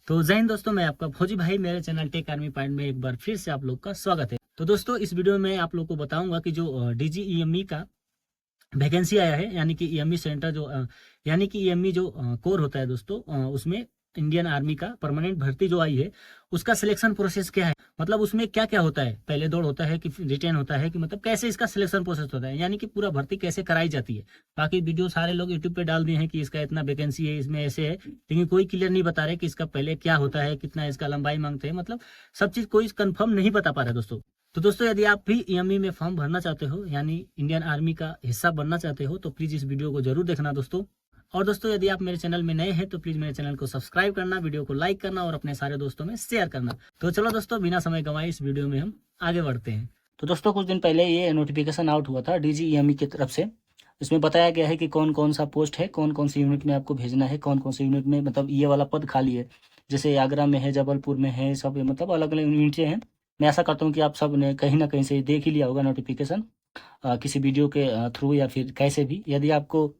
तो जय हिंद दोस्तों, मैं आपका फौजी भाई मेरे चैनल टेक आर्मी पॉइंट में एक बार फिर से आप लोग का स्वागत है। तो दोस्तों इस वीडियो में आप लोग को बताऊंगा कि जो DGEME का वैकेंसी आया है, यानी कि ईएमई सेंटर यानी कि ईएमई जो कोर होता है दोस्तों, उसमें इंडियन आर्मी का परमानेंट भर्ती जो आई है उसका सिलेक्शन प्रोसेस क्या है, मतलब उसमें क्या क्या होता है, पहले दौड़ होता है कि रिटेन होता है, कि मतलब कैसे इसका सिलेक्शन प्रोसेस होता है, यानी कि पूरा भर्ती कैसे कराई जाती है। बाकी वीडियो सारे लोग यूट्यूब पे डाल दिए हैं कि इसका इतना वैकेंसी है, इसमें ऐसे है, लेकिन कोई क्लियर नहीं बता रहे कि इसका पहले क्या होता है, कितना इसका लंबाई मांगते हैं, मतलब सब चीज कोई कंफर्म नहीं बता पा रहा है दोस्तों। तो दोस्तों यदि आप भी ईएमई में फॉर्म भरना चाहते हो, यानी इंडियन आर्मी का हिस्सा बनना चाहते हो, तो प्लीज इस वीडियो को जरूर देखना दोस्तों। और दोस्तों यदि आप मेरे चैनल में नए हैं तो प्लीज मेरे चैनल को सब्सक्राइब करना, वीडियो को लाइक करना और अपने सारे दोस्तों में शेयर करना। तो चलो दोस्तों बिना समय गंवाए इस वीडियो में हम आगे बढ़ते हैं। तो दोस्तों कुछ दिन पहले ये नोटिफिकेशन आउट हुआ था DGEME की तरफ से। इसमें बताया गया है कि कौन कौन सा पोस्ट है, कौन कौन सी यूनिट में आपको भेजना है, कौन कौन सी यूनिट में मतलब ये वाला पद खाली है। जैसे आगरा में है, जबलपुर में है, सब मतलब अलग अलग यूनिटें हैं। मैं ऐसा करता हूँ कि आप सब ने कहीं ना कहीं से देख ही लिया होगा नोटिफिकेशन, किसी वीडियो के थ्रू या फिर कैसे भी। यदि आपको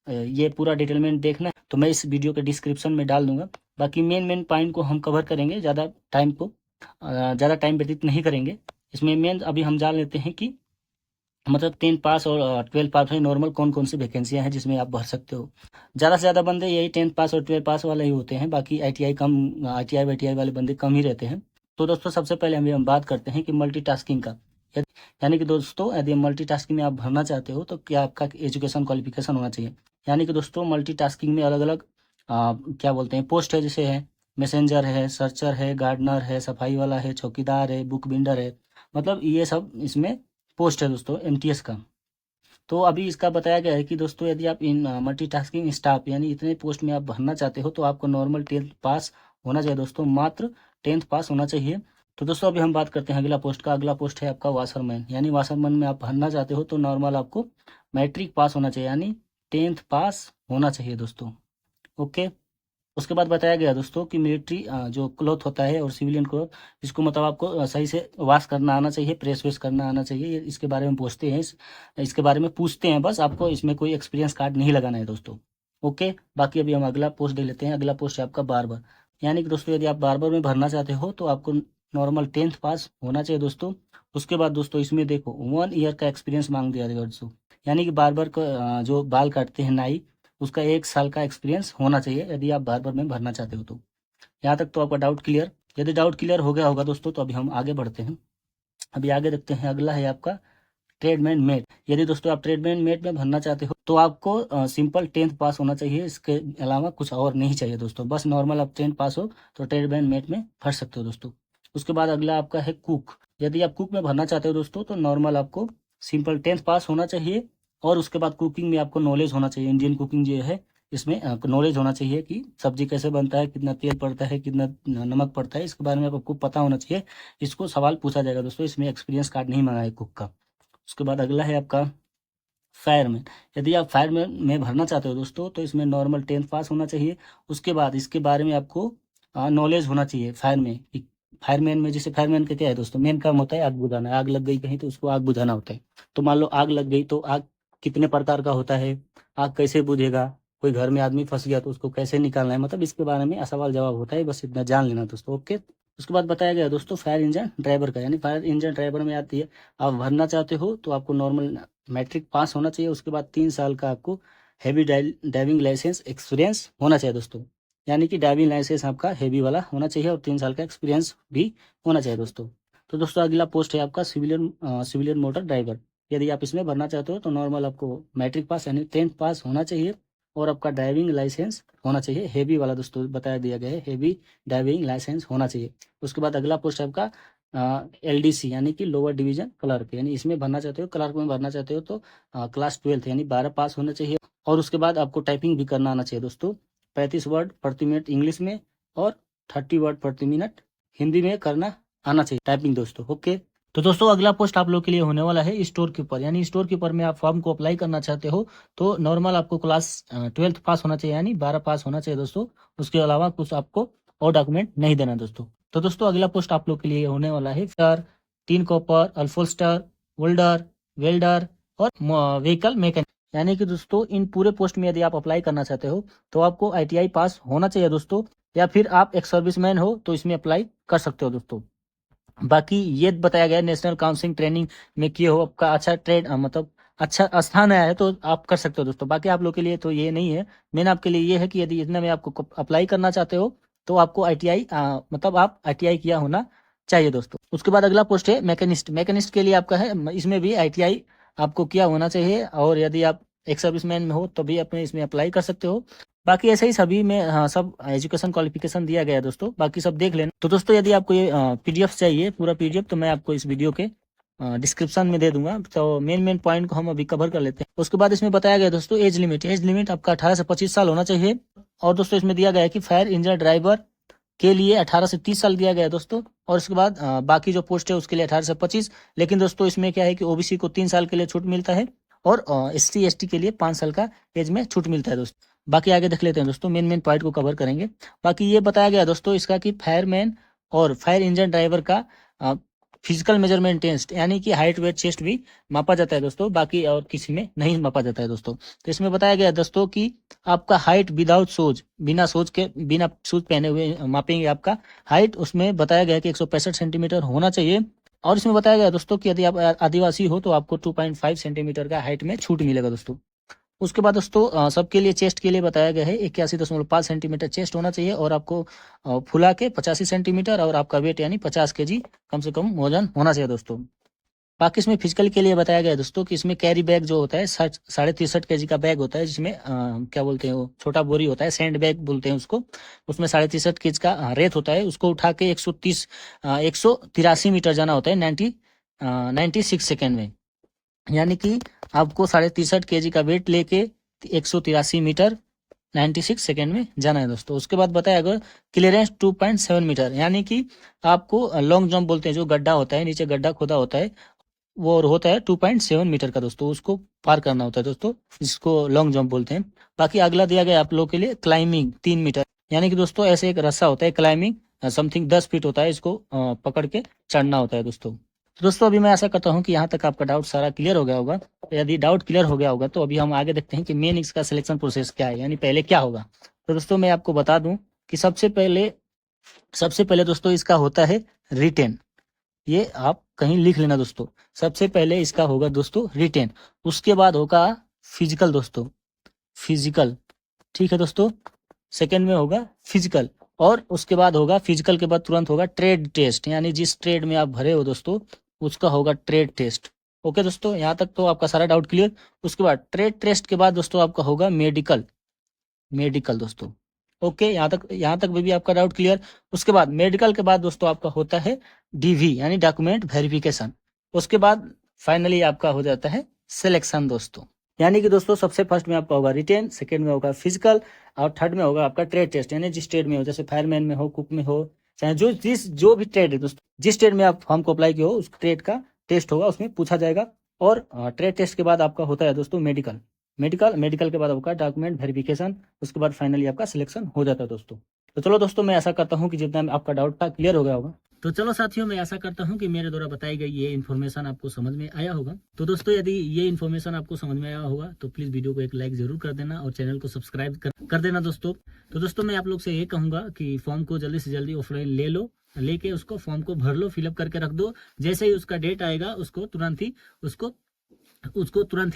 ये पूरा डिटेलमेंट देखना है तो मैं इस वीडियो के डिस्क्रिप्शन में डाल दूंगा। बाकी मेन मेन पॉइंट को हम कवर करेंगे, ज़्यादा टाइम व्यतीत नहीं करेंगे। इसमें मेन अभी हम जान लेते हैं कि मतलब 10 पास और 12 पास में नॉर्मल कौन कौन सी वैकेंसियां हैं जिसमें आप भर सकते हो। ज़्यादा से ज़्यादा बंदे यही 10 पास और 12 पास वाले ही होते हैं, बाकी ITI वाले बंदे कम ही रहते हैं। तो दोस्तों सबसे पहले हम बात करते हैं कि मल्टीटास्किंग का। यानी कि दोस्तों यदि मल्टीटास्किंग में आप भरना चाहते हो तो क्या आपका एजुकेशन क्वालिफिकेशन होना चाहिए। यानी कि दोस्तों मल्टीटास्किंग में अलग अलग क्या बोलते हैं पोस्ट है, जैसे है मैसेंजर है, सर्चर है, गार्डनर है, सफाई वाला है, चौकीदार है, बुक बिल्डर है, मतलब ये सब इसमें पोस्ट है दोस्तों MTS का। तो अभी इसका बताया गया है कि दोस्तों यदि आप इन मल्टीटास्किंग स्टाफ यानी इतने पोस्ट में आप भरना चाहते हो तो आपको नॉर्मल 10th पास होना चाहिए दोस्तों, मात्र 10th पास होना चाहिए। तो दोस्तों अभी हम बात करते हैं अगला पोस्ट का। अगला पोस्ट है आपका वाशरमैन, यानी वाशरमैन में आप भरना चाहते हो तो नॉर्मल आपको मैट्रिक पास होना चाहिए, यानी 10th पास होना चाहिए दोस्तों। ओके। उसके बाद बताया गया दोस्तों कि मिलिट्री जो क्लॉथ होता है और सिविलियन क्लॉथ, इसको मतलब आपको सही से वॉश करना आना चाहिए, प्रेस वेस करना आना चाहिए। इसके बारे में पूछते हैं, इसके बारे में पूछते हैं बस, आपको इसमें कोई एक्सपीरियंस कार्ड नहीं लगाना है दोस्तों। ओके। बाकी अभी हम अगला पोस्ट देख लेते हैं। अगला पोस्ट है आपका बार्बर, यानी कि दोस्तों यदि आप बार्बर में भरना चाहते हो तो आपको नॉर्मल 10th पास होना चाहिए दोस्तों। उसके बाद दोस्तों इसमें देखो 1 ईयर का एक्सपीरियंस मांग दिया गया दोस्तों, यानी कि बार्बर का जो बाल काटते हैं नाई, उसका 1 साल का एक्सपीरियंस होना चाहिए यदि आप बार्बर में भरना चाहते हो तो। यहाँ तक तो आपका डाउट क्लियर। यदि डाउट क्लियर हो गया होगा दोस्तों तो अभी हम आगे बढ़ते हैं। अभी आगे देखते हैं, अगला है आपका ट्रेडमैन मेट। यदि दोस्तों आप ट्रेडमैन मेट में भरना चाहते हो तो आपको सिंपल 10th पास होना चाहिए, इसके अलावा कुछ और नहीं चाहिए दोस्तों। बस नॉर्मल आप 10th पास हो तो ट्रेडमैन मेट में भर सकते हो दोस्तों। उसके बाद अगला आपका है कुक। यदि आप कुक में भरना चाहते हो दोस्तों तो नॉर्मल आपको सिंपल 10th पास होना चाहिए, और उसके बाद कुकिंग में आपको नॉलेज होना चाहिए। इंडियन कुकिंग जो है इसमें नॉलेज होना चाहिए कि सब्जी कैसे बनता है, कितना तेल पड़ता है, कितना नमक पड़ता है, इसके बारे में आपको पता होना चाहिए। इसको सवाल पूछा जाएगा दोस्तों, इसमें एक्सपीरियंस कार्ड नहीं मांगा है कुक का। उसके बाद अगला है आपका फायरमैन। यदि आप फायरमैन में भरना चाहते हो दोस्तों तो इसमें नॉर्मल 10th पास होना चाहिए। उसके बाद इसके बारे में आपको नॉलेज होना चाहिए फायरमैन में। जैसे फायरमैन का क्या है दोस्तों, मेन काम होता है आग बुझाना। आग लग गई कहीं तो उसको आग बुझाना होता है। तो मान लो आग लग गई तो आग कितने प्रकार का होता है, आग कैसे बुझेगा, कोई घर में आदमी फंस गया तो उसको कैसे निकालना है, मतलब इसके बारे में सवाल जवाब होता है, बस इतना जान लेना दोस्तों। ओके। उसके बाद बताया गया दोस्तों फायर इंजन ड्राइवर का, यानी फायर इंजन ड्राइवर में आती है। आप भरना चाहते हो तो आपको नॉर्मल मैट्रिक पास होना चाहिए। उसके बाद 3 साल का आपको हैवी ड्राइविंग लाइसेंस एक्सपीरियंस होना चाहिए दोस्तों, यानी कि ड्राइविंग लाइसेंस आपका हैवी वाला होना चाहिए, और 3 साल का एक्सपीरियंस भी होना चाहिए दोस्तों। तो दोस्तों अगला पोस्ट है आपका सिविलियन मोटर ड्राइवर। यदि आप इसमें भरना चाहते हो तो नॉर्मल आपको मैट्रिक पास यानी 10th पास होना चाहिए, और आपका ड्राइविंग लाइसेंस होना चाहिए हैवी वाला दोस्तों, बताया दिया गया है हैवी ड्राइविंग लाइसेंस होना चाहिए। उसके बाद अगला पोस्ट है आपका LDC, यानी कि लोअर डिवीजन क्लर्क, यानी इसमें भरना चाहते हो, क्लर्क में भरना चाहते हो तो क्लास 12 यानी 12 पास होना चाहिए। और उसके बाद आपको टाइपिंग भी करना आना चाहिए दोस्तों। 35 वर्ड प्रति मिनट इंग्लिश में और 30 वर्ड प्रति मिनट हिंदी में करना आना चाहिए टाइपिंग दोस्तों। ओके। तो दोस्तों अगला पोस्ट आप लोग के लिए होने वाला है स्टोर कीपर, यानी स्टोर कीपर में आप फॉर्म को अप्लाई करना चाहते हो तो नॉर्मल आपको क्लास 12th पास होना चाहिए, यानी 12 पास होना चाहिए दोस्तों। उसके अलावा कुछ आपको और डॉक्यूमेंट नहीं देना दोस्तों। तो दोस्तों अगला पोस्ट आप लोग के लिए होने वाला है फिटर, टीन कॉपर, अल्फोस्टर, होल्डर, वेल्डर और व्हीकल मैकेनिक, यानी कि दोस्तों इन पूरे पोस्ट में यदि आप अप्लाई करना चाहते हो तो आपको ITI पास होना चाहिए दोस्तों, या फिर आप एक सर्विसमैन हो तो इसमें अप्लाई कर सकते हो दोस्तों। बाकी ये बताया गया नेशनल काउंसलिंग ट्रेनिंग में किए हो, आपका अच्छा मतलब अच्छा स्थान आया है तो आप कर सकते हो दोस्तों। बाकी आप लोग के लिए तो ये नहीं है, मेन आपके लिए ये है कि यदि इतना में आपको अप्लाई करना चाहते हो तो आपको ITI मतलब आप ITI किया होना चाहिए दोस्तों। उसके बाद अगला पोस्ट है मैकेनिस्ट। मैकेनिस्ट के लिए आपका है, इसमें भी ITI आपको किया होना चाहिए, और यदि आप एक सर्विसमैन में हो तो भी अपने इसमें अप्लाई कर सकते हो। बाकी ऐसे ही सभी में हाँ सब एजुकेशन क्वालिफिकेशन दिया गया है दोस्तों, बाकी सब देख लेना। तो दोस्तों यदि आपको ये PDF चाहिए पूरा PDF, तो मैं आपको इस वीडियो के डिस्क्रिप्शन में दे दूंगा। तो मेन पॉइंट को हम अभी कवर कर लेते हैं। उसके बाद इसमें बताया गया दोस्तों एज लिमिट। एज लिमिट आपका 18 से 25 साल होना चाहिए। और दोस्तों इसमें दिया गया है कि फायर इंजन ड्राइवर के लिए 18 से 30 साल दिया गया है दोस्तों। और उसके बाद बाकी जो पोस्ट है उसके लिए 18 से 25। लेकिन दोस्तों इसमें क्या है कि OBC को 3 साल के लिए छूट मिलता है, और SC ST के लिए 5 साल का एज में छूट मिलता है दोस्तों। बाकी आगे देख लेते हैं दोस्तों, मेन पॉइंट को कवर करेंगे। बाकी ये बताया गया दोस्तों इसका कि फायरमैन और फायर इंजन ड्राइवर का फिजिकल मेजरमेंट टेस्ट, यानी कि हाइट वेट चेस्ट भी मापा जाता है दोस्तों, बाकी और किसी में नहीं मापा जाता है दोस्तों। तो इसमें बताया गया दोस्तों कि आपका हाइट विदाउट शूज, बिना शूज पहने हुए मापेंगे आपका हाइट। उसमें बताया गया कि 165 सेंटीमीटर होना चाहिए। और इसमें बताया गया दोस्तों कि यदि आप आदिवासी हो तो आपको 2.5 सेंटीमीटर का हाइट में छूट मिलेगा दोस्तों। उसके बाद दोस्तों सबके लिए चेस्ट के लिए बताया गया है 81.5 सेंटीमीटर चेस्ट होना चाहिए, और आपको फुला के 85 सेंटीमीटर, और आपका वेट यानी 50 kg कम से कम वजन होना चाहिए दोस्तों। बाकी इसमें फिजिकल के लिए बताया गया है दोस्तों कि इसमें कैरी बैग जो होता है 63.5 kg का बैग होता है, जिसमें क्या बोलते हैं वो छोटा बोरी होता है, सैंड बैग बोलते हैं उसको। उसमें 63.5 kg का रेत होता है, उसको उठा के 183 मीटर जाना होता है 96 सेकेंड में। यानी कि आपको 63.5 kg का वेट लेके 183 मीटर 96 सेकेंड में जाना है दोस्तों। उसके बाद बताया गया क्लियरेंस 2.7 मीटर, यानी कि आपको लॉन्ग जंप बोलते हैं, जो गड्ढा होता है नीचे गड्ढा खोदा होता है वो होता है 2.7 मीटर का दोस्तों, उसको पार करना होता है दोस्तों, जिसको लॉन्ग जंप बोलते हैं। बाकी अगला दिया गया आप लोग के लिए क्लाइंबिंग 3 मीटर, यानी कि दोस्तों ऐसे एक रस्सा होता है क्लाइंबिंग समथिंग 10 फीट होता है, इसको पकड़ के चढ़ना होता है दोस्तों। तो दोस्तों अभी मैं आशा करता हूँ कि यहाँ तक आपका डाउट सारा क्लियर हो गया होगा। यदि डाउट क्लियर हो गया होगा तो अभी हम आगे देखते हैं कि मेन इसका सिलेक्शन प्रोसेस क्या है, यानी पहले क्या होगा। तो दोस्तों मैं आपको बता दूं कि सबसे पहले दोस्तों इसका होता है रिटेन। ये आप कहीं लिख लेना दोस्तों, सबसे पहले इसका होगा दोस्तों रिटेन। उसके बाद होगा फिजिकल दोस्तों, फिजिकल, ठीक है दोस्तों। सेकंड में होगा फिजिकल, और उसके बाद होगा फिजिकल के बाद तुरंत होगा ट्रेड टेस्ट, यानी जिस ट्रेड में आप भरे हो दोस्तों उसका होगा ट्रेड टेस्ट। ओके दोस्तों, यहाँ तक तो आपका सारा डाउट क्लियर। उसके बाद ट्रेड टेस्ट के बाद दोस्तों आपका होगा मेडिकल दोस्तों। ओके, यहाँ तक भी आपका डाउट क्लियर। उसके बाद मेडिकल के बाद दोस्तों आपका होता है DV यानी डॉक्यूमेंट वेरिफिकेशन। उसके बाद फाइनली आपका हो जाता है सिलेक्शन दोस्तों। यानी कि दोस्तों सबसे फर्स्ट में आपका होगा रिटेन, सेकेंड में होगा फिजिकल, और थर्ड में होगा आपका ट्रेड टेस्ट, यानी जिस ट्रेड में हो, जैसे फायरमैन में हो, कुक में हो, चाहे जो भी ट्रेड है दोस्तों, जिस ट्रेड में आप फॉर्म को अप्लाई किए हो उस ट्रेड का टेस्ट होगा, उसमें पूछा जाएगा। और ट्रेड टेस्ट के बाद आपका होता है दोस्तों मेडिकल के बाद आपका डॉक्यूमेंट वेरिफिकेशन, उसके बाद फाइनली आपका सिलेक्शन हो जाता है दोस्तों। तो चलो दोस्तों, मैं आशा करता हूँ कि जितना आपका डाउट था क्लियर हो गया होगा। तो चलो साथियों, मैं आशा करता हूं कि मेरे द्वारा बताई गई ये इन्फॉर्मेशन आपको समझ में आया होगा। तो दोस्तों यदि ये इन्फॉर्मेशन आपको समझ में आया होगा तो प्लीज वीडियो को एक लाइक जरूर कर देना, और चैनल को सब्सक्राइब कर देना दोस्तों। तो दोस्तों मैं आप लोग से ये कहूंगा कि फॉर्म को जल्दी से जल्दी ऑफलाइन ले लो, लेके उसको फॉर्म को भर लो, फिलअप करके रख दो। जैसे ही उसका डेट आएगा उसको तुरंत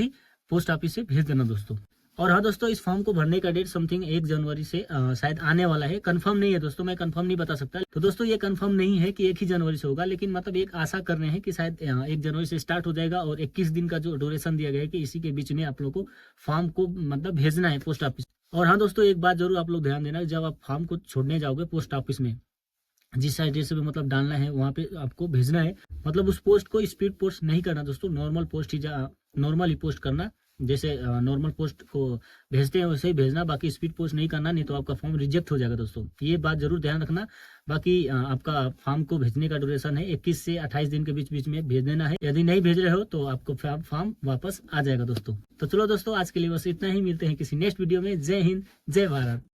ही पोस्ट ऑफिस से भेज देना दोस्तों। और हाँ दोस्तों, इस फॉर्म को भरने का डेट समथिंग 1 जनवरी से शायद आने वाला है, कंफर्म नहीं है दोस्तों, मैं कंफर्म नहीं बता सकता। तो दोस्तों ये कंफर्म नहीं है कि 1 ही जनवरी से होगा, लेकिन मतलब एक आशा कर रहे हैं कि शायद 1 जनवरी से स्टार्ट हो जाएगा, और 21 दिन का जो ड्यूरेशन दिया गया है कि इसी के बीच में आप लोग को फॉर्म को मतलब भेजना है पोस्ट ऑफिस। और हाँ दोस्तों, एक बात जरूर आप लोग ध्यान देना, जब आप फॉर्म को छोड़ने जाओगे पोस्ट ऑफिस में, जिस एड्रेस पे मतलब डालना है वहाँ पे आपको भेजना है। मतलब उस पोस्ट को स्पीड पोस्ट नहीं करना दोस्तों, नॉर्मल ही पोस्ट करना, जैसे नॉर्मल पोस्ट को भेजते हैं वैसे ही भेजना, बाकी स्पीड पोस्ट नहीं करना, नहीं तो आपका फॉर्म रिजेक्ट हो जाएगा दोस्तों। ये बात जरूर ध्यान रखना। बाकी आपका फॉर्म को भेजने का ड्यूरेशन है 21 से 28 दिन के बीच में भेज देना है। यदि नहीं भेज रहे हो तो आपको फॉर्म वापस आ जाएगा दोस्तों। तो चलो दोस्तों, आज के लिए बस इतना ही, मिलते हैं किसी नेक्स्ट वीडियो में। जय हिंद, जय भारत।